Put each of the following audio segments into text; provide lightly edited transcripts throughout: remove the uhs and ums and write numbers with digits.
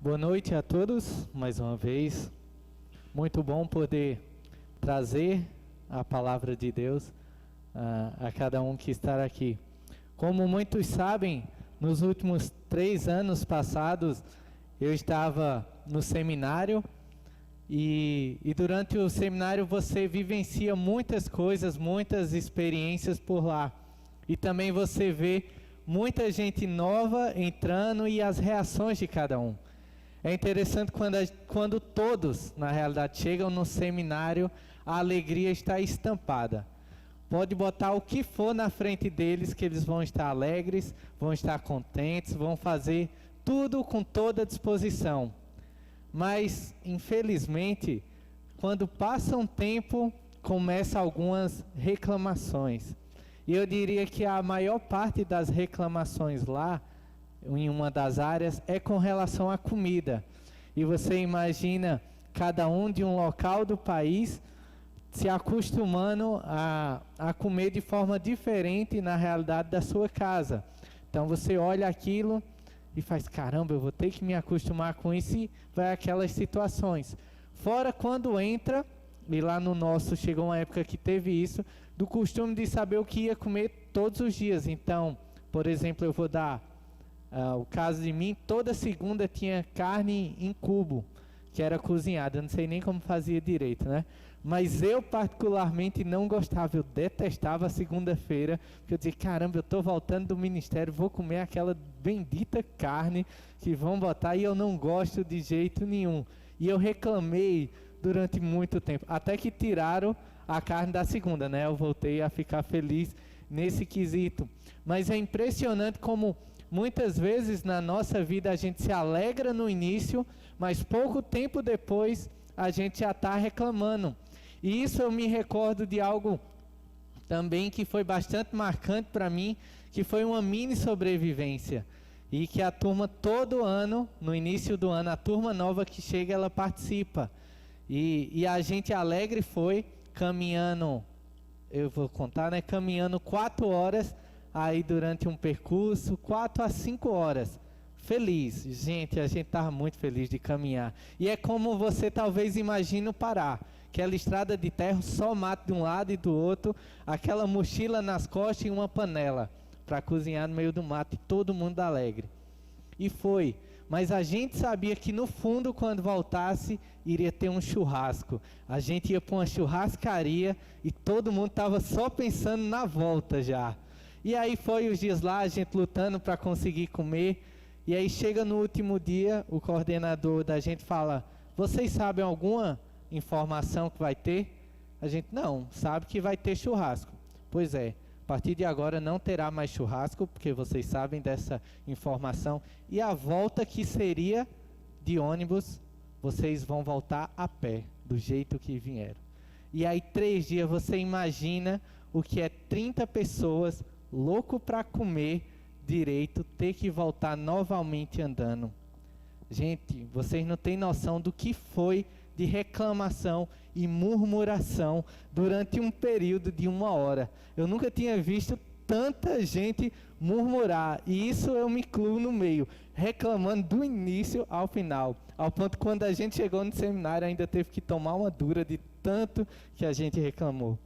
Boa noite a todos, mais uma vez. Muito bom poder trazer a palavra de Deus a cada um que está aqui. Como muitos sabem, nos últimos 3 anos passados, eu estava no seminário e durante o seminário você vivencia muitas coisas, muitas experiências por lá. E também você vê muita gente nova entrando e as reações de cada um. É interessante quando todos, na realidade, chegam no seminário, a alegria está estampada. Pode botar o que for na frente deles, que eles vão estar alegres, vão estar contentes, vão fazer tudo com toda disposição. Mas, infelizmente, quando passa um tempo, começam algumas reclamações. E eu diria que a maior parte das reclamações lá, em uma das áreas, é com relação à comida. E você imagina cada um de um local do país se acostumando a comer de forma diferente na realidade da sua casa. Então você olha aquilo e faz, caramba, eu vou ter que me acostumar com isso, e vai aquelas situações. Fora quando entra, e lá no nosso chegou uma época que teve isso, do costume de saber o que ia comer todos os dias. Então, por exemplo, eu vou dar o caso de mim, toda segunda tinha carne em cubo, que era cozinhada. Eu não sei nem como fazia direito, né? Mas eu particularmente não gostava, eu detestava a segunda-feira, porque eu dizia, caramba, eu estou voltando do ministério, vou comer aquela bendita carne que vão botar e eu não gosto de jeito nenhum. E eu reclamei durante muito tempo, até que tiraram a carne da segunda, né? Eu voltei a ficar feliz nesse quesito. Mas é impressionante como muitas vezes na nossa vida a gente se alegra no início, mas pouco tempo depois a gente já está reclamando. E isso eu me recordo de algo também que foi bastante marcante para mim, que foi uma mini sobrevivência. E que a turma todo ano, no início do ano, a turma nova que chega, ela participa. E a gente alegre foi caminhando, eu vou contar, né? Caminhando 4 horas aí durante um percurso, 4 a 5 horas. Feliz, gente, a gente estava muito feliz de caminhar. E é como você talvez imagine o Pará. Aquela estrada de terra, só mato de um lado e do outro, aquela mochila nas costas e uma panela para cozinhar no meio do mato, e todo mundo alegre. E foi, mas a gente sabia que no fundo, quando voltasse, iria ter um churrasco. A gente ia para uma churrascaria e todo mundo estava só pensando na volta já. E aí foi os dias lá, a gente lutando para conseguir comer. E aí chega no último dia, o coordenador da gente fala, vocês sabem alguma informação que vai ter? A gente, não, sabe que vai ter churrasco. Pois é, a partir de agora não terá mais churrasco, porque vocês sabem dessa informação. E a volta que seria de ônibus, vocês vão voltar a pé, do jeito que vieram. E aí 3 dias, você imagina o que é 30 pessoas, louco para comer direito, ter que voltar novamente andando. Gente, vocês não têm noção do que foi de reclamação e murmuração durante um período de 1 hora. Eu nunca tinha visto tanta gente murmurar, e isso eu me incluo no meio, reclamando do início ao final, ao ponto que quando a gente chegou no seminário ainda teve que tomar uma dura de tanto que a gente reclamou.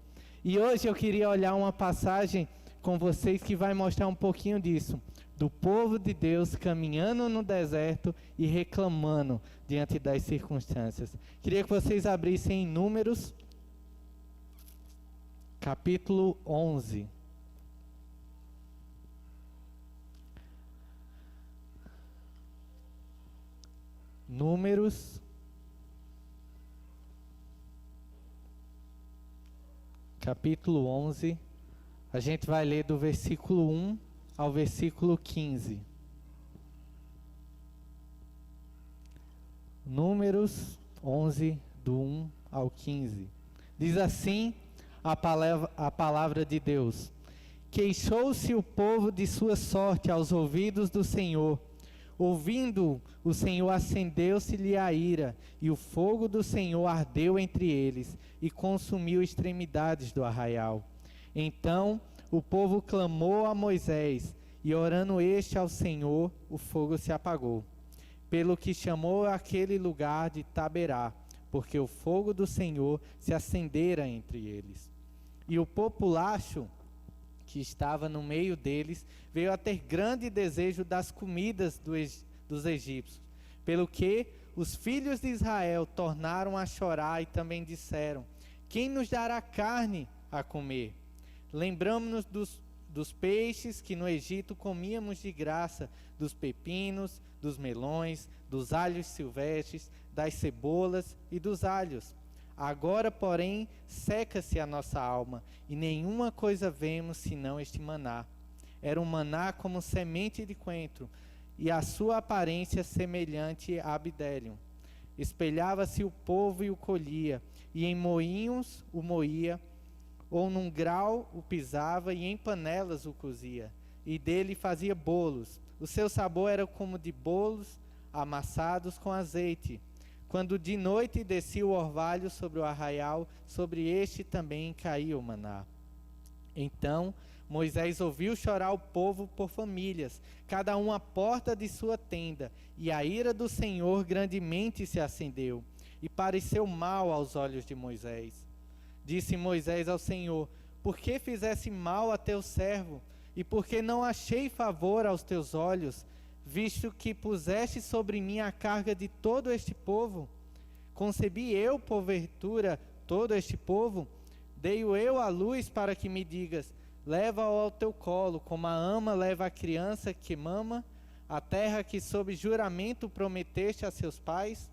E hoje eu queria olhar uma passagem com vocês que vai mostrar um pouquinho disso, do povo de Deus caminhando no deserto e reclamando diante das circunstâncias. Queria que vocês abrissem em Números, capítulo 11. Números, capítulo 11. A gente vai ler do versículo 1 ao versículo 15. Números 11, do 1 ao 15. Diz assim a palavra de Deus. Queixou-se o povo de sua sorte aos ouvidos do Senhor. Ouvindo, o Senhor acendeu-se-lhe a ira, e o fogo do Senhor ardeu entre eles, e consumiu extremidades do arraial. Então o povo clamou a Moisés, e orando este ao Senhor, o fogo se apagou. pelo que chamou aquele lugar de Taberá, porque o fogo do Senhor se acendera entre eles. E o populacho que estava no meio deles veio a ter grande desejo das comidas dos egípcios, pelo que os filhos de Israel tornaram a chorar e também disseram: quem nos dará carne a comer? Lembramos-nos dos peixes que no Egito comíamos de graça, dos pepinos, dos melões, dos alhos silvestres, das cebolas e dos alhos. Agora, porém, seca-se a nossa alma, e nenhuma coisa vemos senão este maná. Era um maná como semente de coentro, e a sua aparência semelhante a abdérium. Espelhava-se o povo e o colhia, e em moinhos o moía, ou num grau o pisava, e em panelas o cozia, e dele fazia bolos. O seu sabor era como de bolos amassados com azeite. Quando de noite descia o orvalho sobre o arraial, sobre este também caía o maná. Então Moisés ouviu chorar o povo por famílias, cada um à porta de sua tenda, e a ira do Senhor grandemente se acendeu, e pareceu mal aos olhos de Moisés. Disse Moisés ao Senhor: por que fizesse mal a teu servo, e por que não achei favor aos teus olhos, visto que puseste sobre mim a carga de todo este povo? Concebi eu, porventura, todo este povo? Dei-o eu à luz para que me digas: leva-o ao teu colo, como a ama leva a criança que mama, a terra que sob juramento prometeste a seus pais?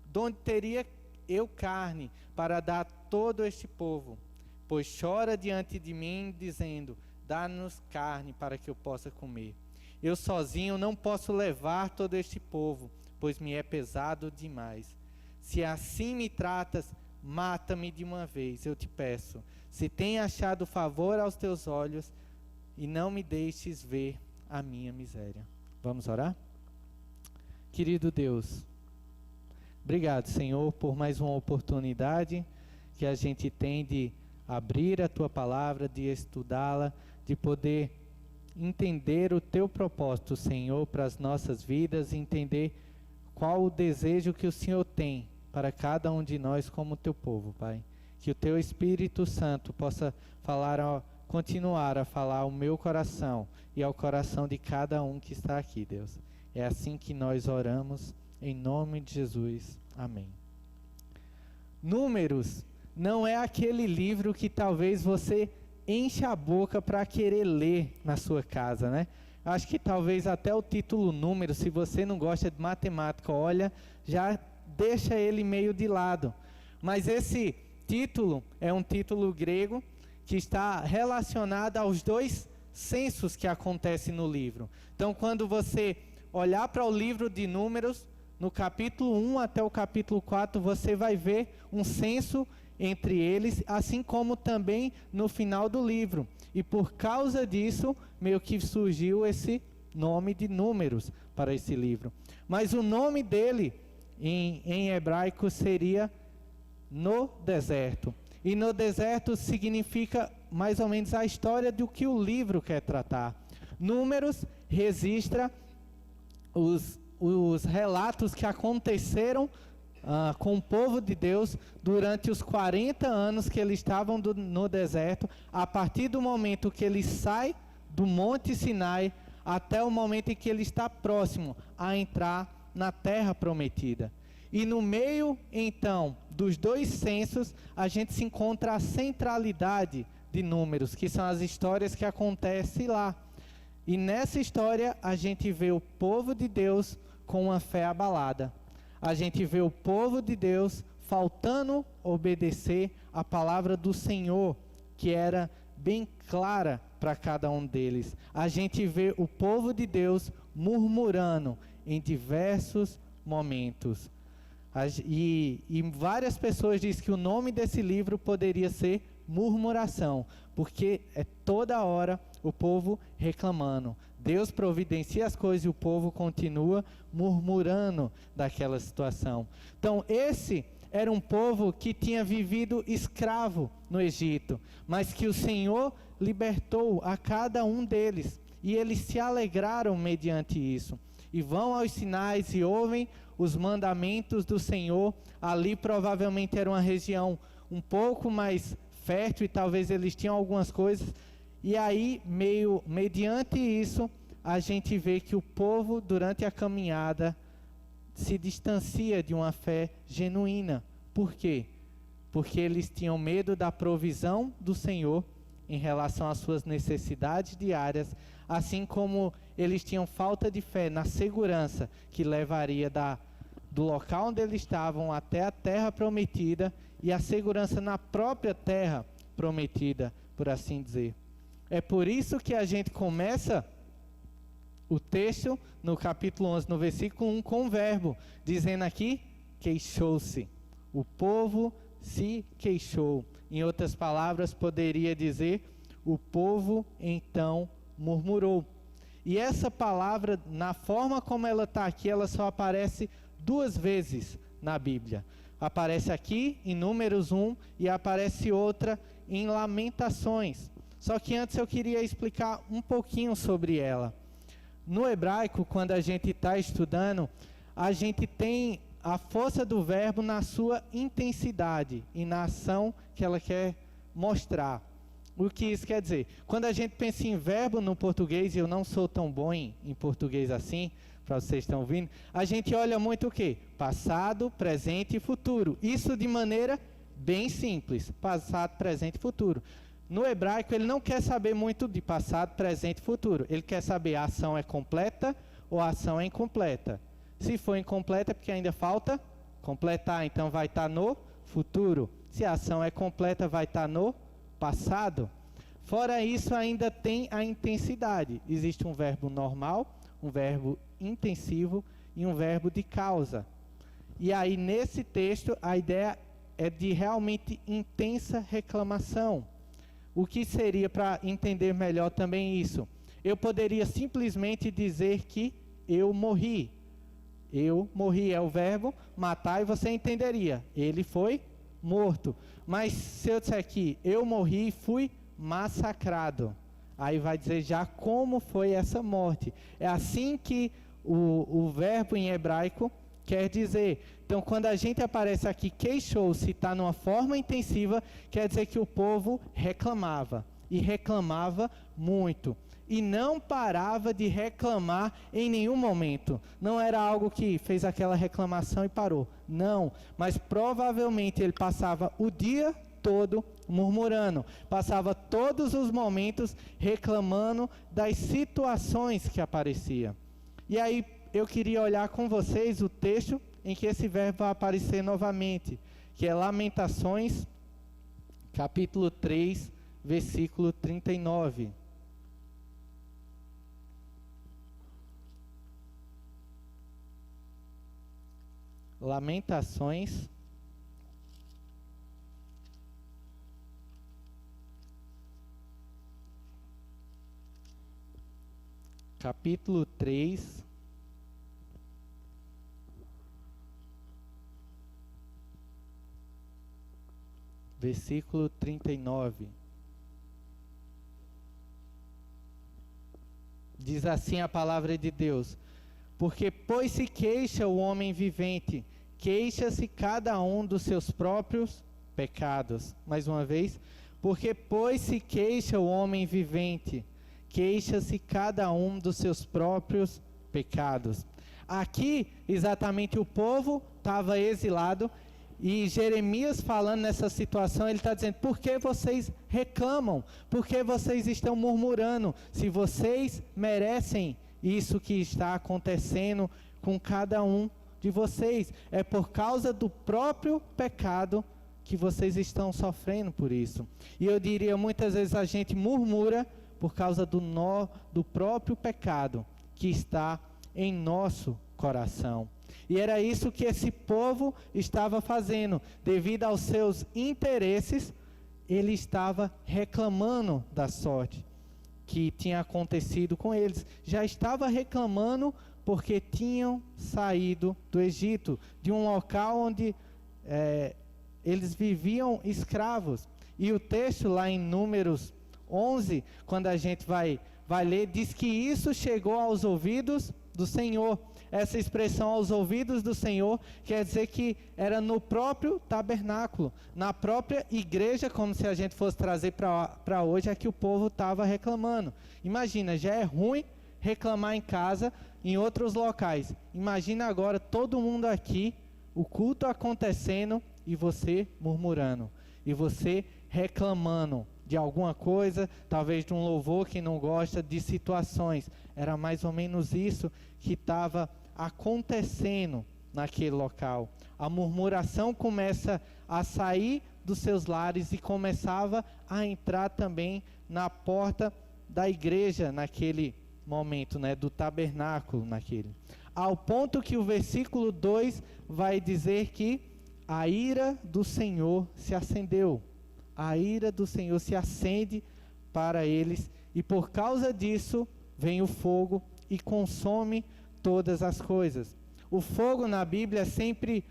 Donde teria eu carne para dar a todo este povo? Pois chora diante de mim, dizendo: dá-nos carne para que eu possa comer. Eu sozinho não posso levar todo este povo, pois me é pesado demais. Se assim me tratas, mata-me de uma vez, eu te peço. Se tenho achado favor aos teus olhos, e não me deixes ver a minha miséria. Vamos orar? Querido Deus, obrigado, Senhor, por mais uma oportunidade que a gente tem de abrir a Tua palavra, de estudá-la, de poder entender o Teu propósito, Senhor, para as nossas vidas, entender qual o desejo que o Senhor tem para cada um de nós como Teu povo, Pai. Que o Teu Espírito Santo possa continuar a falar ao meu coração e ao coração de cada um que está aqui, Deus. É assim que nós oramos, em nome de Jesus. Amém. Números não é aquele livro que talvez você enche a boca para querer ler na sua casa, né? Acho que talvez até o título Números, se você não gosta de matemática, olha, já deixa ele meio de lado. Mas esse título é um título grego que está relacionado aos dois censos que acontecem no livro. Então, quando você olhar para o livro de Números, no capítulo 1 até o capítulo 4, você vai ver um censo entre eles, assim como também no final do livro. E por causa disso, meio que surgiu esse nome de Números para esse livro. Mas o nome dele, em hebraico, seria No Deserto. E no deserto significa mais ou menos a história do que o livro quer tratar. Números registra os relatos que aconteceram com o povo de Deus durante os 40 anos que eles estavam no deserto, a partir do momento que ele sai do Monte Sinai até o momento em que ele está próximo a entrar na terra prometida. E no meio, então, dos dois censos, a gente se encontra a centralidade de Números, que são as histórias que acontecem lá. E nessa história, a gente vê o povo de Deus com uma fé abalada. A gente vê o povo de Deus faltando obedecer a palavra do Senhor, que era bem clara para cada um deles. A gente vê o povo de Deus murmurando em diversos momentos. E várias pessoas dizem que o nome desse livro poderia ser Murmuração, porque é toda hora o povo reclamando. Deus providencia as coisas e o povo continua murmurando daquela situação. Então, esse era um povo que tinha vivido escravo no Egito, mas que o Senhor libertou a cada um deles, e eles se alegraram mediante isso. e vão aos sinais e ouvem os mandamentos do Senhor. Ali provavelmente era uma região um pouco mais fértil e talvez eles tinham algumas coisas. E aí, mediante isso, a gente vê que o povo, durante a caminhada, se distancia de uma fé genuína. Por quê? Porque eles tinham medo da provisão do Senhor em relação às suas necessidades diárias, assim como eles tinham falta de fé na segurança que levaria do local onde eles estavam até a terra prometida e a segurança na própria terra prometida, por assim dizer. É por isso que a gente começa o texto no capítulo 11, no versículo 1, com o verbo, dizendo aqui, queixou-se. O povo se queixou. Em outras palavras, poderia dizer, o povo então murmurou. E essa palavra, na forma como ela está aqui, ela só aparece 2 vezes na Bíblia. Aparece aqui em Números 1 e aparece outra em Lamentações. Só que antes eu queria explicar um pouquinho sobre ela. No hebraico, quando a gente está estudando, a gente tem a força do verbo na sua intensidade e na ação que ela quer mostrar. O que isso quer dizer? Quando a gente pensa em verbo no português, e eu não sou tão bom em português assim, para vocês que estão ouvindo, a gente olha muito o quê? Passado, presente e futuro. Isso de maneira bem simples, passado, presente e futuro. No hebraico, ele não quer saber muito de passado, presente e futuro. Ele quer saber a ação é completa ou a ação é incompleta. Se for incompleta é porque ainda falta completar, então vai estar no futuro. Se a ação é completa, vai estar no passado. Fora isso, ainda tem a intensidade. Existe um verbo normal, um verbo intensivo e um verbo de causa. E aí, nesse texto, a ideia é de realmente intensa reclamação. O que seria, para entender melhor também isso? Eu poderia simplesmente dizer que eu morri. Eu morri é o verbo matar e você entenderia. Ele foi morto. Mas se eu disser que eu morri e fui massacrado, aí vai dizer já como foi essa morte. É assim que o verbo em hebraico quer dizer. Então, quando a gente aparece aqui, queixou-se, está numa forma intensiva, quer dizer que o povo reclamava. E reclamava muito. E não parava de reclamar em nenhum momento. Não era algo que fez aquela reclamação e parou. Não, mas provavelmente ele passava o dia todo murmurando. Passava todos os momentos reclamando das situações que apareciam. E aí eu queria olhar com vocês o texto em que esse verbo vai aparecer novamente, que é Lamentações, capítulo 3, versículo 39. Lamentações, capítulo 3, versículo 39. Diz assim a palavra de Deus: porque pois se queixa o homem vivente, queixa-se cada um dos seus próprios pecados. Mais uma vez, porque pois se queixa o homem vivente, queixa-se cada um dos seus próprios pecados. Aqui, exatamente, o povo estava exilado. E Jeremias, falando nessa situação, ele está dizendo: por que vocês reclamam? Por que vocês estão murmurando? Se vocês merecem isso que está acontecendo com cada um de vocês, é por causa do próprio pecado que vocês estão sofrendo por isso. E eu diria, muitas vezes a gente murmura por causa do próprio pecado que está em nosso coração. E era isso que esse povo estava fazendo. Devido aos seus interesses, ele estava reclamando da sorte que tinha acontecido com eles. Já estava reclamando porque tinham saído do Egito, de um local onde eles viviam escravos. E o texto lá em Números 11, quando a gente vai ler, diz que isso chegou aos ouvidos do Senhor. Essa expressão aos ouvidos do Senhor quer dizer que era no próprio tabernáculo, na própria igreja, como se a gente fosse trazer para hoje, é que o povo estava reclamando. Imagina, já é ruim reclamar em casa, em outros locais. Imagina agora todo mundo aqui, o culto acontecendo e você murmurando, e você reclamando de alguma coisa, talvez de um louvor que não gosta, de situações. Era mais ou menos isso que estava acontecendo naquele local. A murmuração começa a sair dos seus lares e começava a entrar também na porta da igreja naquele momento, né, do tabernáculo naquele. Ao ponto que o versículo 2 vai dizer que a ira do Senhor se acendeu. A ira do Senhor se acende para eles e por causa disso vem o fogo e consome todas as coisas. O fogo na Bíblia é sempre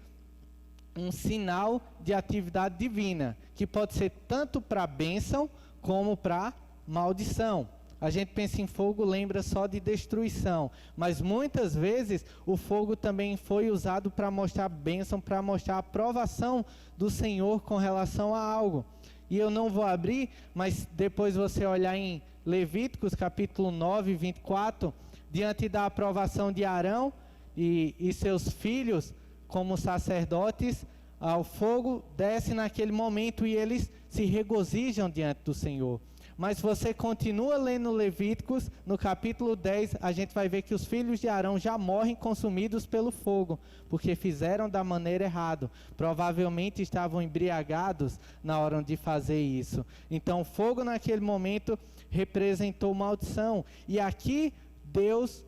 um sinal de atividade divina, que pode ser tanto para bênção como para maldição. A gente pensa em fogo, lembra só de destruição, mas muitas vezes o fogo também foi usado para mostrar bênção, para mostrar a aprovação do Senhor com relação a algo. E eu não vou abrir, mas depois você olhar em Levíticos capítulo 9, 24, diante da aprovação de Arão e seus filhos como sacerdotes, o fogo desce naquele momento e eles se regozijam diante do Senhor. Mas você continua lendo Levíticos, no capítulo 10, a gente vai ver que os filhos de Arão já morrem consumidos pelo fogo, porque fizeram da maneira errada. Provavelmente estavam embriagados na hora de fazer isso. Então o fogo naquele momento representou maldição. E aqui Deus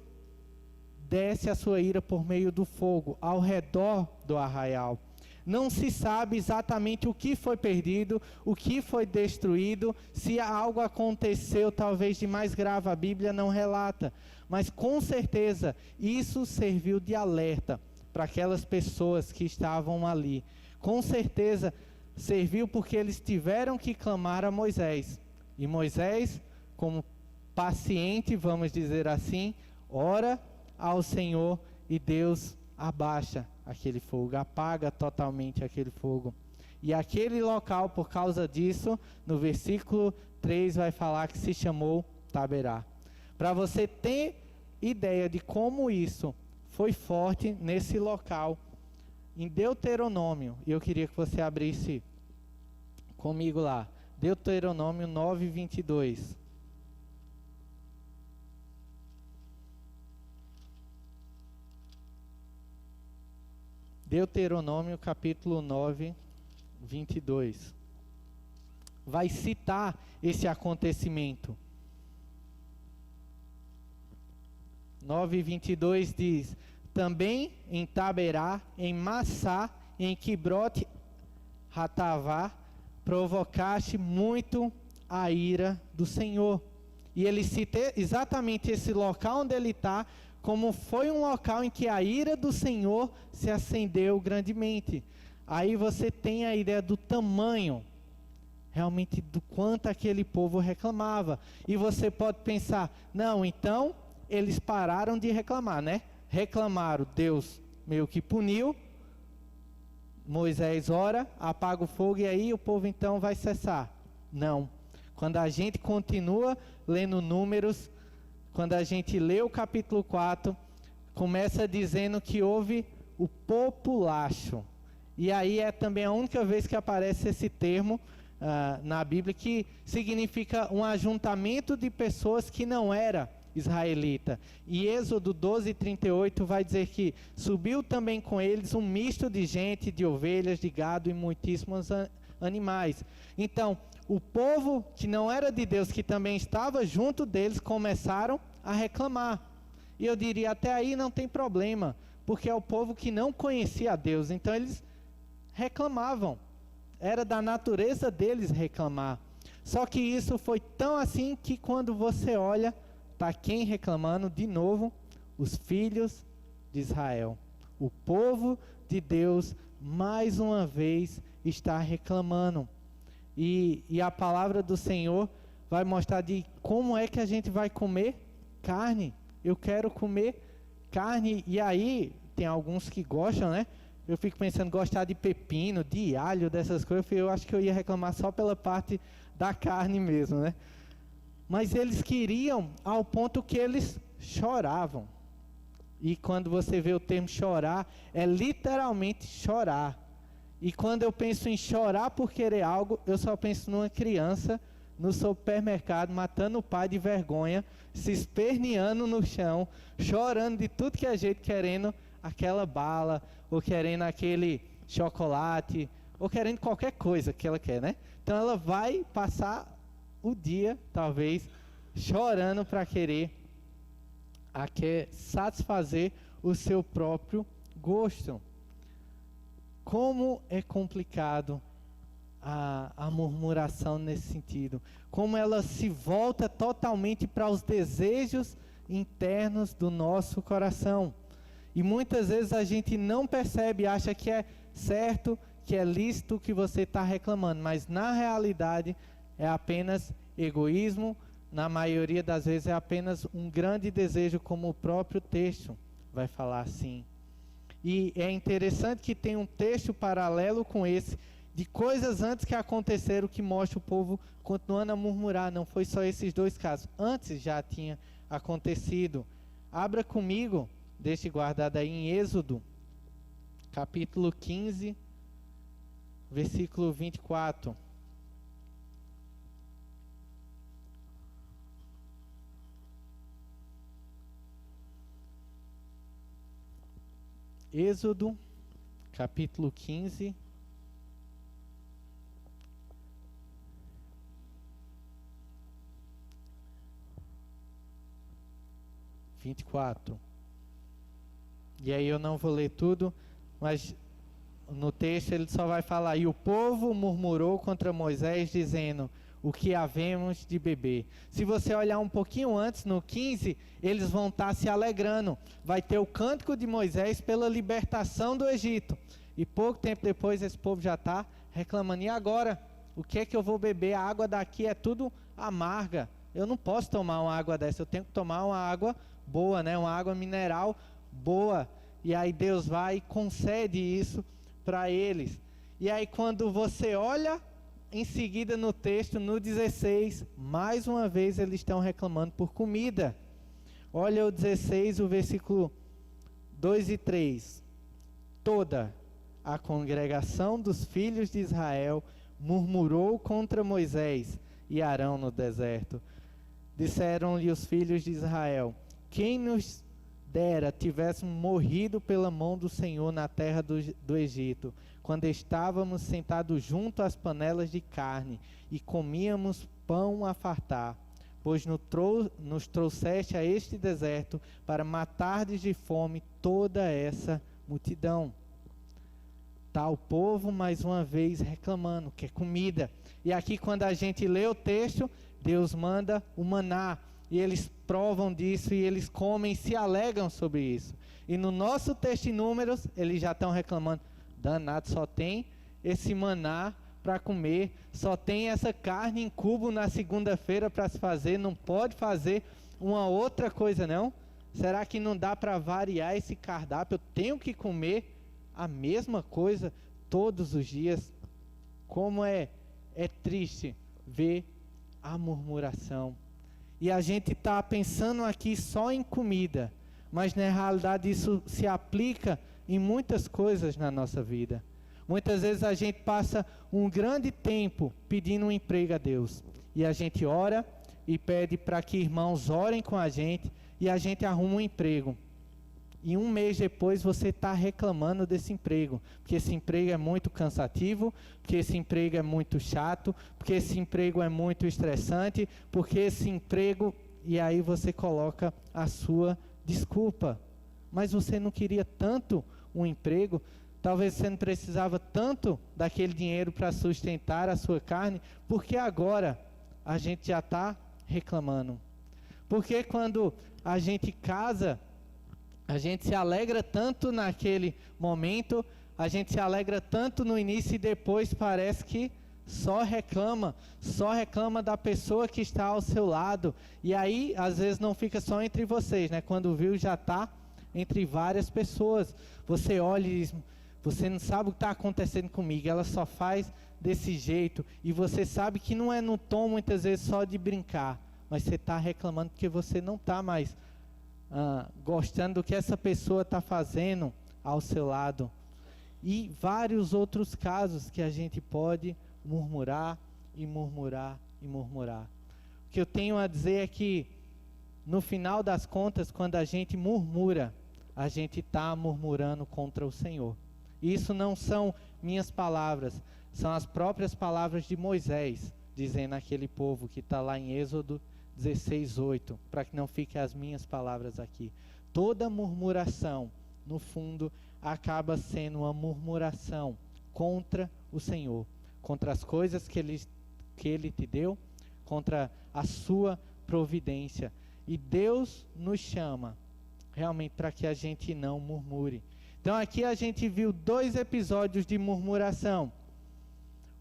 desce a sua ira por meio do fogo ao redor do arraial. Não se sabe exatamente o que foi perdido, o que foi destruído, se algo aconteceu talvez de mais grave, a Bíblia não relata. Mas com certeza isso serviu de alerta para aquelas pessoas que estavam ali. Com certeza serviu porque eles tiveram que clamar a Moisés. E Moisés, como paciente, vamos dizer assim, ora ao Senhor e Deus abaixa aquele fogo, apaga totalmente aquele fogo. E aquele local, por causa disso, no versículo 3 vai falar que se chamou Taberá. Para você ter ideia de como isso foi forte nesse local, em Deuteronômio, e eu queria que você abrisse comigo lá, Deuteronômio 9, 22. Deuteronômio capítulo 9, 22. Vai citar esse acontecimento. 9, 22 diz: também em Taberá, em Massá, em Quibrote Hatavá, provocaste muito a ira do Senhor. E ele cita exatamente esse local onde ele está, como foi um local em que a ira do Senhor se acendeu grandemente. Aí você tem a ideia do tamanho, realmente do quanto aquele povo reclamava. E você pode pensar, não, então eles pararam de reclamar, né? Reclamaram, Deus meio que puniu, Moisés ora, apaga o fogo e aí o povo então vai cessar. Não. Quando a gente continua lendo Números, quando a gente lê o capítulo 4, começa dizendo que houve o populacho. E aí é também a única vez que aparece esse termo na Bíblia, que significa um ajuntamento de pessoas que não era israelita. E Êxodo 12, 38 vai dizer que subiu também com eles um misto de gente, de ovelhas, de gado e muitíssimos animais. Então, o povo que não era de Deus, que também estava junto deles, começaram a reclamar. E eu diria, até aí não tem problema, porque é o povo que não conhecia a Deus, então eles reclamavam. Era da natureza deles reclamar. Só que isso foi tão assim que quando você olha, está quem reclamando? De novo, os filhos de Israel. O povo de Deus, mais uma vez, está reclamando. E a palavra do Senhor vai mostrar de como é que a gente vai comer carne. Eu quero comer carne, e aí tem alguns que gostam, né? Eu fico pensando, gostar de pepino, de alho, dessas coisas, eu acho que eu ia reclamar só pela parte da carne mesmo, né? Mas eles queriam ao ponto que eles choravam. E quando você vê o termo chorar, é literalmente chorar. E quando eu penso em chorar por querer algo, eu só penso numa criança no supermercado, matando o pai de vergonha, se esperneando no chão, chorando de tudo que é jeito, querendo aquela bala, ou querendo aquele chocolate, ou querendo qualquer coisa que ela quer, né? Então ela vai passar o dia, talvez, chorando para querer satisfazer o seu próprio gosto. Como é complicado a murmuração nesse sentido. Como ela se volta totalmente para os desejos internos do nosso coração. E muitas vezes a gente não percebe, acha que é certo, que é lícito o que você está reclamando, mas na realidade é apenas egoísmo, na maioria das vezes é apenas um grande desejo, como o próprio texto vai falar assim. E é interessante que tem um texto paralelo com esse, de coisas antes que aconteceram, que mostra o povo continuando a murmurar. Não foi só esses dois casos, antes já tinha acontecido. Abra comigo, deixe guardado aí em Êxodo, capítulo 15, versículo 24. Êxodo, capítulo 15, E aí eu não vou ler tudo, mas no texto ele só vai falar: e o povo murmurou contra Moisés, dizendo: o que havemos de beber? Se você olhar um pouquinho antes, no 15, eles vão estar se alegrando. Vai ter o cântico de Moisés pela libertação do Egito. E pouco tempo depois esse povo já está reclamando: e agora? O que é que eu vou beber? A água daqui é tudo amarga. Eu não posso tomar uma água dessa, eu tenho que tomar uma água boa, né? Uma água mineral boa. E aí Deus vai e concede isso para eles. E aí quando você olha em seguida no texto, no 16, mais uma vez eles estão reclamando por comida. Olha o 16, o versículo 2 e 3. Toda a congregação dos filhos de Israel murmurou contra Moisés e Arão no deserto. Disseram-lhe os filhos de Israel: quem nos dera tivéssemos morrido pela mão do Senhor na terra do Egito, quando estávamos sentados junto às panelas de carne e comíamos pão a fartar, pois nos trouxeste a este deserto para matardes de fome toda essa multidão. Está o povo mais uma vez reclamando, quer comida. E aqui quando a gente lê o texto, Deus manda o maná, e eles provam disso, e eles comem e se alegram sobre isso. E no nosso texto em Números, eles já estão reclamando: danado, só tem esse maná para comer, só tem essa carne em cubo na segunda-feira para se fazer, não pode fazer uma outra coisa não? Será que não dá para variar esse cardápio? Eu tenho que comer a mesma coisa todos os dias? Como é triste ver a murmuração. E a gente está pensando aqui só em comida, mas na realidade isso se aplica em muitas coisas na nossa vida. Muitas vezes a gente passa um grande tempo pedindo um emprego a Deus, e a gente ora e pede para que irmãos orem com a gente, e a gente arruma um emprego. E um mês depois você está reclamando desse emprego, porque esse emprego é muito cansativo, porque esse emprego é muito chato, porque esse emprego é muito estressante, porque esse emprego... E aí você coloca a sua desculpa. Mas você não queria tanto um emprego, talvez você não precisava tanto daquele dinheiro para sustentar a sua carne, porque agora a gente já está reclamando. Porque quando a gente casa, a gente se alegra tanto naquele momento, a gente se alegra tanto no início e depois parece que só reclama da pessoa que está ao seu lado. E aí, às vezes não fica só entre vocês, né? Quando viu, já está entre várias pessoas. Você olha e diz, você não sabe o que está acontecendo comigo, ela só faz desse jeito. E você sabe que não é no tom, muitas vezes, só de brincar, mas você está reclamando porque você não está mais gostando do que essa pessoa está fazendo ao seu lado. E vários outros casos que a gente pode murmurar e murmurar e murmurar. O que eu tenho a dizer é que, no final das contas, quando a gente murmura, a gente está murmurando contra o Senhor. E isso não são minhas palavras, são as próprias palavras de Moisés, dizendo àquele povo que está lá em Êxodo 16:8, para que não fiquem as minhas palavras aqui. Toda murmuração, no fundo, acaba sendo uma murmuração contra o Senhor, contra as coisas que Ele te deu, contra a sua providência. E Deus nos chama realmente para que a gente não murmure. Então aqui a gente viu 2 episódios de murmuração.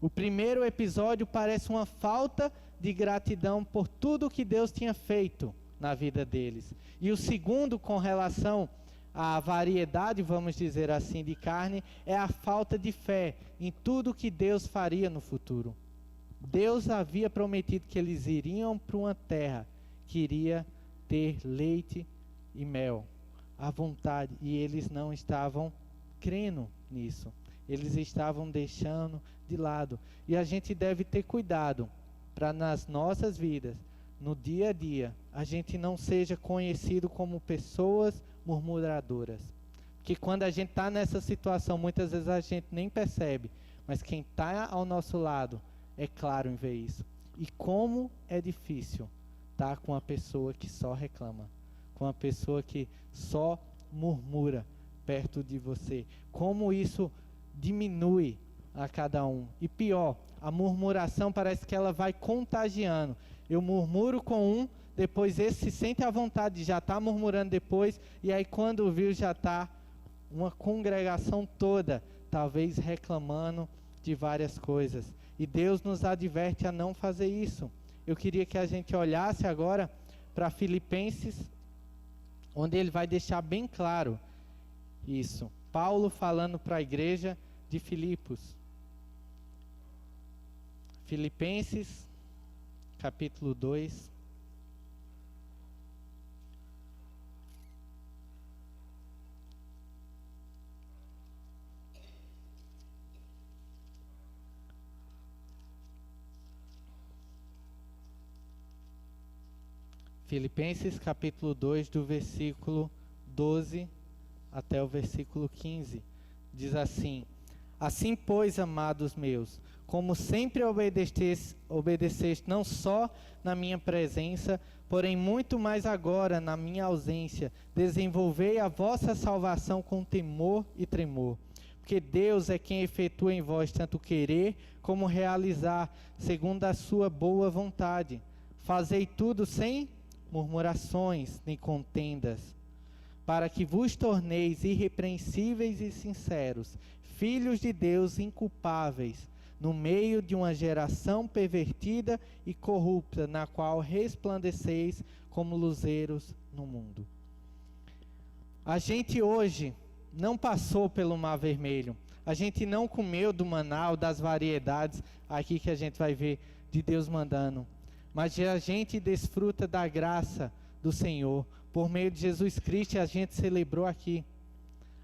O primeiro episódio parece uma falta de gratidão por tudo que Deus tinha feito na vida deles. E o segundo, com relação à variedade, vamos dizer assim, de carne, é a falta de fé em tudo que Deus faria no futuro. Deus havia prometido que eles iriam para uma terra que iria ter leite e mel à vontade, e eles não estavam crendo nisso. Eles estavam deixando de lado. E a gente deve ter cuidado para nas nossas vidas, no dia a dia, a gente não seja conhecido como pessoas murmuradoras. Porque quando a gente está nessa situação, muitas vezes a gente nem percebe, mas quem está ao nosso lado é claro em ver isso. E como é difícil estar com uma pessoa que só reclama, com uma pessoa que só murmura perto de você. Como isso diminui a cada um. E pior, a murmuração parece que ela vai contagiando. Eu murmuro com um, depois esse se sente à vontade de já estar murmurando depois, e aí quando viu já está uma congregação toda, talvez reclamando de várias coisas. E Deus nos adverte a não fazer isso. Eu queria que a gente olhasse agora para Filipenses, onde ele vai deixar bem claro isso. Paulo falando para a igreja de Filipos. Filipenses, capítulo 2. Filipenses capítulo 2, do versículo 12 até o versículo 15, diz assim: Assim, pois, amados meus, como sempre obedeceste não só na minha presença, porém muito mais agora na minha ausência, desenvolvei a vossa salvação com temor e tremor. Porque Deus é quem efetua em vós tanto querer como realizar, segundo a sua boa vontade. Fazei tudo sem murmurações nem contendas, para que vos torneis irrepreensíveis e sinceros, filhos de Deus inculpáveis, no meio de uma geração pervertida e corrupta, na qual resplandeceis como luzeiros no mundo. A gente hoje não passou pelo Mar Vermelho, a gente não comeu do maná, das variedades aqui que a gente vai ver de Deus mandando, mas a gente desfruta da graça do Senhor, por meio de Jesus Cristo. A gente celebrou aqui,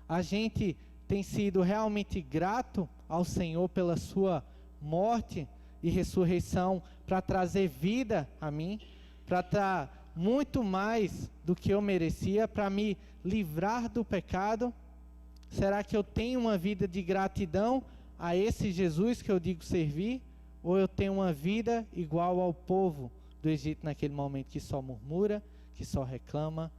a gente tem sido realmente grato ao Senhor pela sua morte e ressurreição, para trazer vida a mim, para dar muito mais do que eu merecia, para me livrar do pecado. Será que eu tenho uma vida de gratidão a esse Jesus que eu digo servir? Ou eu tenho uma vida igual ao povo do Egito naquele momento, que só murmura, que só reclama,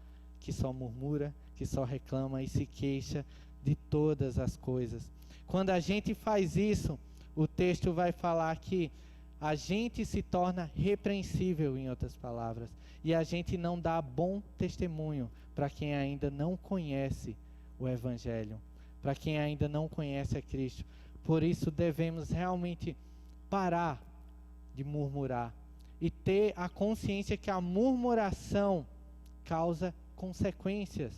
que só murmura, que só reclama e se queixa de todas as coisas? Quando a gente faz isso, o texto vai falar que a gente se torna repreensível, em outras palavras, e a gente não dá bom testemunho para quem ainda não conhece o Evangelho, para quem ainda não conhece a Cristo. Por isso devemos realmente parar de murmurar e ter a consciência que a murmuração causa consequências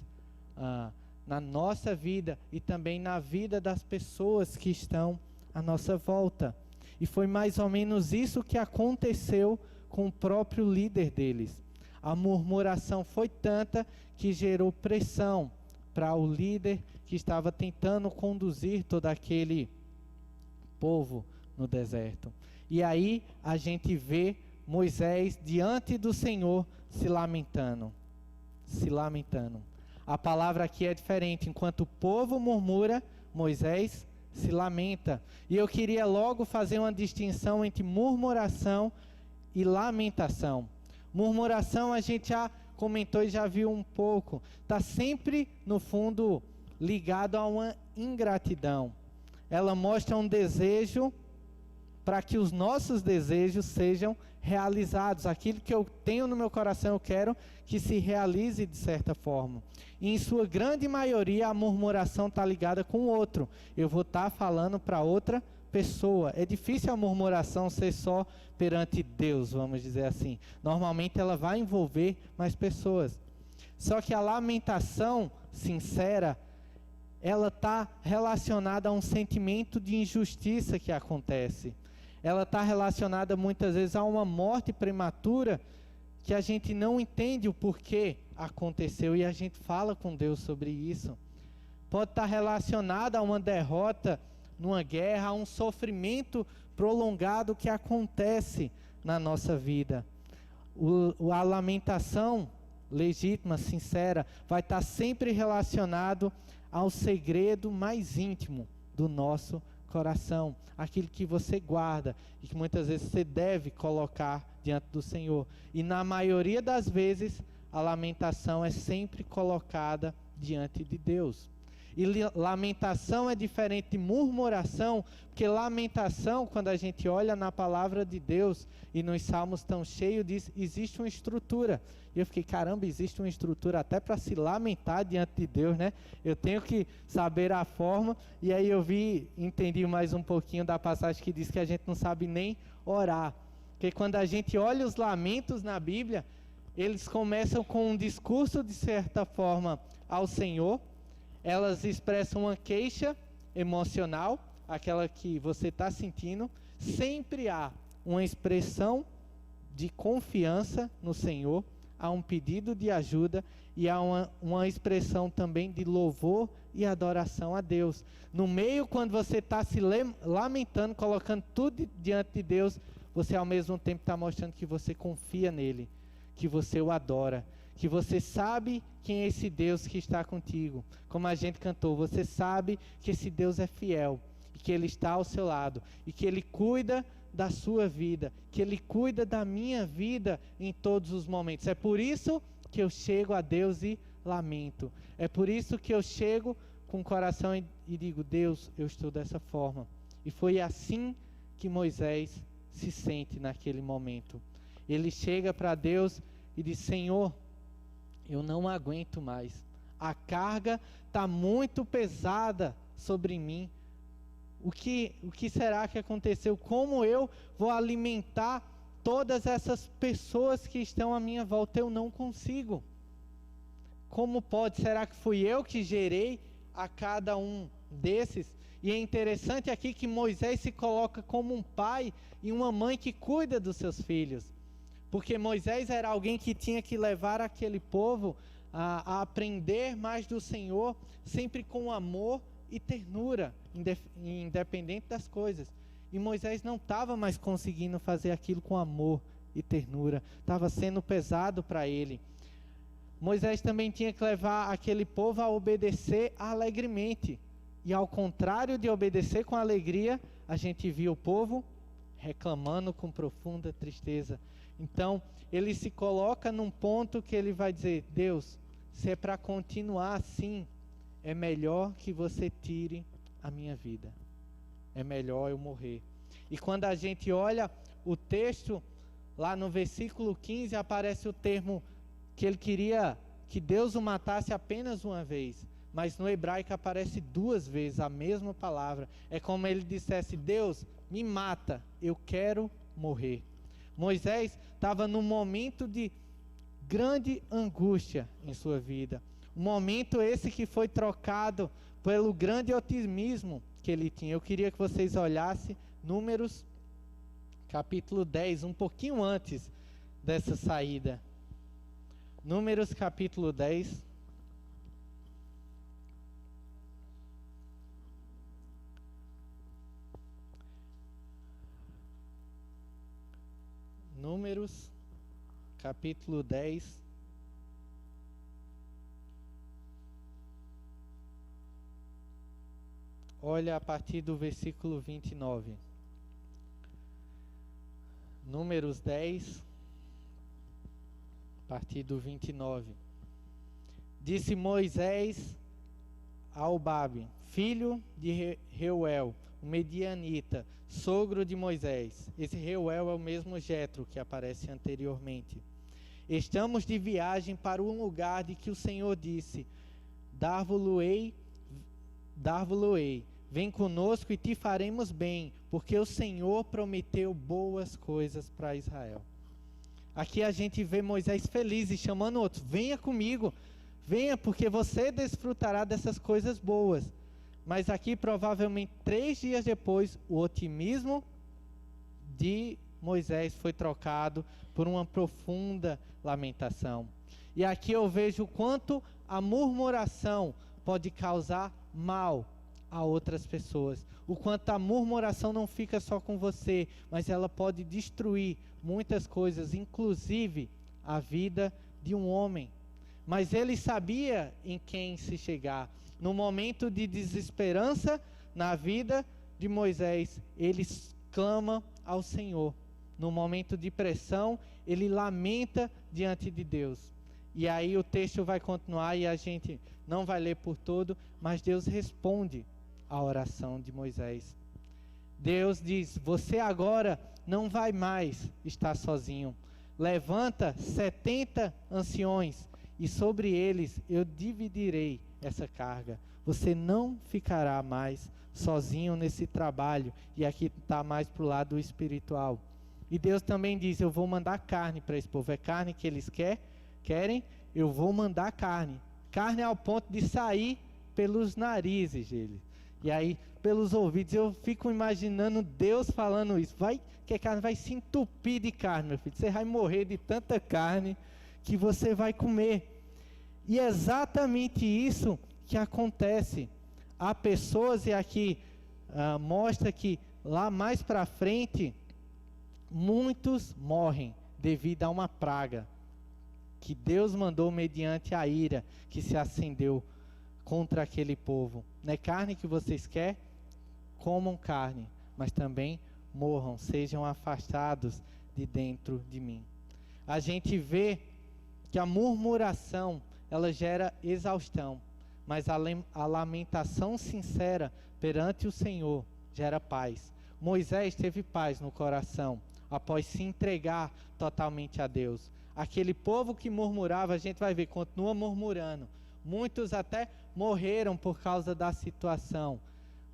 na nossa vida e também na vida das pessoas que estão à nossa volta. E foi mais ou menos isso que aconteceu com o próprio líder deles. A murmuração foi tanta que gerou pressão para o líder que estava tentando conduzir todo aquele povo no deserto. E aí a gente vê Moisés diante do Senhor se lamentando. A palavra aqui é diferente. Enquanto o povo murmura, Moisés se lamenta. E eu queria logo fazer uma distinção entre murmuração e lamentação. Murmuração a gente já comentou e já viu um pouco. Está sempre, no fundo, ligado a uma ingratidão. Ela mostra um desejo para que os nossos desejos sejam realizados. Aquilo que eu tenho no meu coração, eu quero que se realize de certa forma. E em sua grande maioria, a murmuração está ligada com o outro. Eu vou estar falando para outra pessoa. É difícil a murmuração ser só perante Deus, vamos dizer assim. Normalmente ela vai envolver mais pessoas. Só que a lamentação sincera, ela está relacionada a um sentimento de injustiça que acontece. Ela está relacionada muitas vezes a uma morte prematura que a gente não entende o porquê aconteceu e a gente fala com Deus sobre isso. Pode estar relacionada a uma derrota numa guerra, a um sofrimento prolongado que acontece na nossa vida. A lamentação legítima, sincera, vai estar sempre relacionado ao segredo mais íntimo do nosso coração, aquilo que você guarda e que muitas vezes você deve colocar diante do Senhor. E na maioria das vezes, a lamentação é sempre colocada diante de Deus. E lamentação é diferente de murmuração, porque lamentação, quando a gente olha na palavra de Deus e nos salmos tão cheios, diz, existe uma estrutura. E eu fiquei, caramba, existe uma estrutura até para se lamentar diante de Deus, né? Eu tenho que saber a forma. E aí eu entendi mais um pouquinho da passagem que diz que a gente não sabe nem orar. Porque quando a gente olha os lamentos na Bíblia, eles começam com um discurso, de certa forma, ao Senhor. Elas expressam uma queixa emocional, aquela que você está sentindo. Sempre há uma expressão de confiança no Senhor, há um pedido de ajuda e há uma expressão também de louvor e adoração a Deus. No meio, quando você está se lamentando, colocando tudo diante de Deus, você ao mesmo tempo está mostrando que você confia nele, que você o adora, que você sabe quem é esse Deus que está contigo. Como a gente cantou, você sabe que esse Deus é fiel, e que Ele está ao seu lado, e que Ele cuida da sua vida, que Ele cuida da minha vida em todos os momentos. É por isso que eu chego a Deus e lamento. É por isso que eu chego com o coração e digo, Deus, eu estou dessa forma. E foi assim que Moisés se sente naquele momento. Ele chega para Deus e diz, Senhor, eu não aguento mais. A carga está muito pesada sobre mim. O que será que aconteceu? Como eu vou alimentar todas essas pessoas que estão à minha volta? Eu não consigo. Como pode? Será que fui eu que gerei a cada um desses? E é interessante aqui que Moisés se coloca como um pai e uma mãe que cuida dos seus filhos. Porque Moisés era alguém que tinha que levar aquele povo a aprender mais do Senhor, sempre com amor e ternura, independente das coisas. E Moisés não estava mais conseguindo fazer aquilo com amor e ternura, estava sendo pesado para ele. Moisés também tinha que levar aquele povo a obedecer alegremente. E ao contrário de obedecer com alegria, a gente viu o povo reclamando com profunda tristeza. Então, ele se coloca num ponto que ele vai dizer, Deus, se é para continuar assim, é melhor que você tire a minha vida. É melhor eu morrer. E quando a gente olha o texto, lá no versículo 15, aparece o termo que ele queria que Deus o matasse apenas uma vez. Mas no hebraico aparece 2 vezes a mesma palavra. É como ele dissesse, Deus, me mata, eu quero morrer. Moisés estava num momento de grande angústia em sua vida. Um Um momento esse que foi trocado pelo grande otimismo que ele tinha. Eu queria que vocês olhassem Números capítulo 10, um pouquinho antes dessa saída. Números capítulo 10. Números capítulo 10. Olha a partir do versículo 29. Números 10, a partir do 29. Disse Moisés a Obabe, filho de Reuel, o medianita, sogro de Moisés. Esse Reuel é o mesmo Jetro que aparece anteriormente. Estamos de viagem para um lugar de que o Senhor disse, dar-vo-lo-ei, vem conosco e te faremos bem, porque o Senhor prometeu boas coisas para Israel. Aqui a gente vê Moisés feliz e chamando outros, venha comigo, venha porque você desfrutará dessas coisas boas. Mas aqui provavelmente 3 dias depois, o otimismo de Moisés foi trocado por uma profunda lamentação. E aqui eu vejo o quanto a murmuração pode causar mal a outras pessoas. O quanto a murmuração não fica só com você, mas ela pode destruir muitas coisas, inclusive a vida de um homem. Mas ele sabia em quem se chegar. No momento de desesperança na vida de Moisés, ele clama ao Senhor. No momento de pressão, ele lamenta diante de Deus. E aí o texto vai continuar e a gente não vai ler por todo, mas Deus responde a oração de Moisés. Deus diz, você agora não vai mais estar sozinho. Levanta 70 anciões e sobre eles eu dividirei essa carga. Você não ficará mais sozinho nesse trabalho. E aqui está mais para o lado espiritual. E Deus também diz, eu vou mandar carne para esse povo. É carne que eles querem, eu vou mandar carne. Carne ao ponto de sair pelos narizes deles. E aí, pelos ouvidos, eu fico imaginando Deus falando isso. Que a carne vai se entupir de carne, meu filho. Você vai morrer de tanta carne que você vai comer. E é exatamente isso que acontece. Há pessoas, e aqui mostra que lá mais para frente, muitos morrem devido a uma praga que Deus mandou mediante a ira que se acendeu contra aquele povo. Não é carne que vocês querem? Comam carne, mas também morram, sejam afastados de dentro de mim. A gente vê que a murmuração, ela gera exaustão, mas a lamentação sincera perante o Senhor gera paz. Moisés teve paz no coração, após se entregar totalmente a Deus. Aquele povo que murmurava, a gente vai ver, continua murmurando. Muitos até morreram por causa da situação,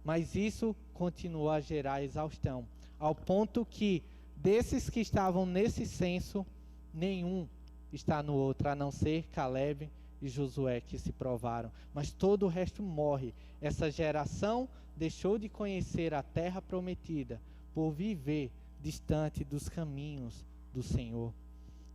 mas isso continuou a gerar exaustão, ao ponto que, desses que estavam nesse censo, nenhum está no outro, a não ser Caleb e Josué, que se provaram, mas todo o resto morre. Essa geração deixou de conhecer a terra prometida, por viver distante dos caminhos do Senhor.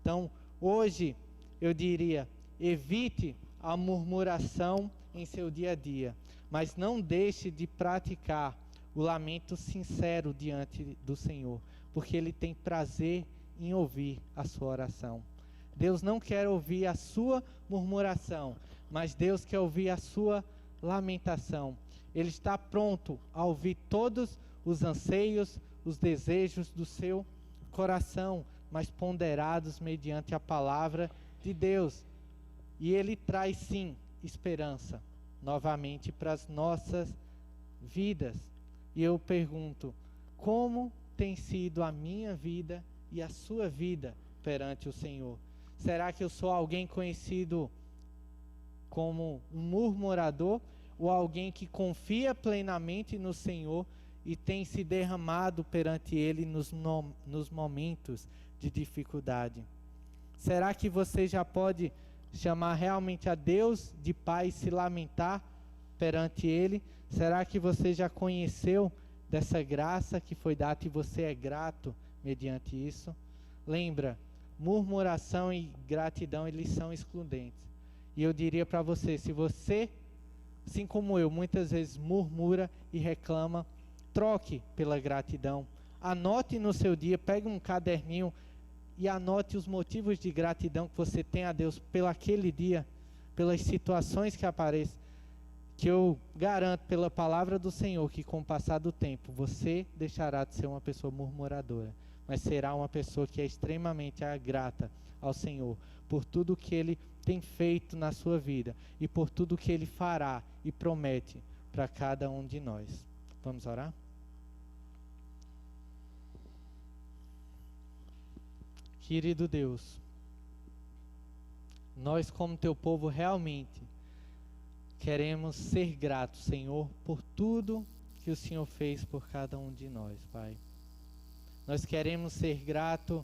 Então, hoje, eu diria, evite a murmuração em seu dia a dia, mas não deixe de praticar o lamento sincero diante do Senhor, porque Ele tem prazer em ouvir a sua oração. Deus não quer ouvir a sua murmuração, mas Deus quer ouvir a sua lamentação. Ele está pronto a ouvir todos os anseios, os desejos do seu coração, mas ponderados mediante a palavra de Deus. E Ele traz sim esperança novamente para as nossas vidas. E eu pergunto, como tem sido a minha vida e a sua vida perante o Senhor? Será que eu sou alguém conhecido como um murmurador ou alguém que confia plenamente no Senhor e tem se derramado perante Ele nos momentos de dificuldade? Será que você já pode chamar realmente a Deus de Pai e se lamentar perante Ele? Será que você já conheceu dessa graça que foi dada e você é grato mediante isso? Lembra, murmuração e gratidão, eles são excludentes. E eu diria para você, se você, assim como eu, muitas vezes murmura e reclama, troque pela gratidão. Anote no seu dia, pegue um caderninho e anote os motivos de gratidão que você tem a Deus pelo aquele dia, pelas situações que aparecem, que eu garanto pela palavra do Senhor que com o passar do tempo você deixará de ser uma pessoa murmuradora, mas será uma pessoa que é extremamente grata ao Senhor por tudo que Ele tem feito na sua vida e por tudo que Ele fará e promete para cada um de nós. Vamos orar? Querido Deus, nós como Teu povo realmente queremos ser gratos, Senhor, por tudo que o Senhor fez por cada um de nós, Pai. Nós queremos ser gratos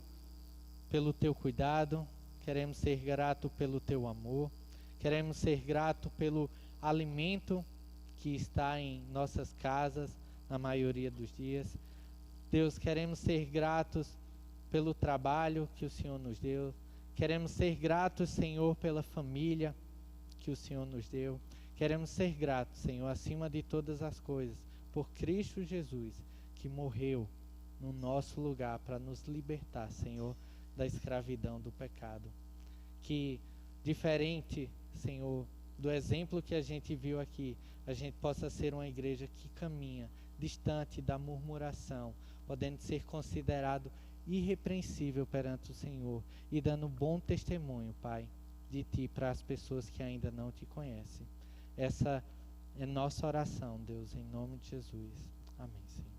pelo Teu cuidado, queremos ser gratos pelo Teu amor, queremos ser gratos pelo alimento que está em nossas casas, na maioria dos dias. Deus, queremos ser gratos pelo trabalho que o Senhor nos deu. Queremos ser gratos, Senhor, pela família que o Senhor nos deu. Queremos ser gratos, Senhor, acima de todas as coisas, por Cristo Jesus, que morreu no nosso lugar para nos libertar, Senhor, da escravidão do pecado. Que, diferente, Senhor, do exemplo que a gente viu aqui, a gente possa ser uma igreja que caminha distante da murmuração, podendo ser considerado irrepreensível perante o Senhor e dando bom testemunho, Pai, de Ti para as pessoas que ainda não Te conhecem. Essa é nossa oração, Deus, em nome de Jesus. Amém, Senhor.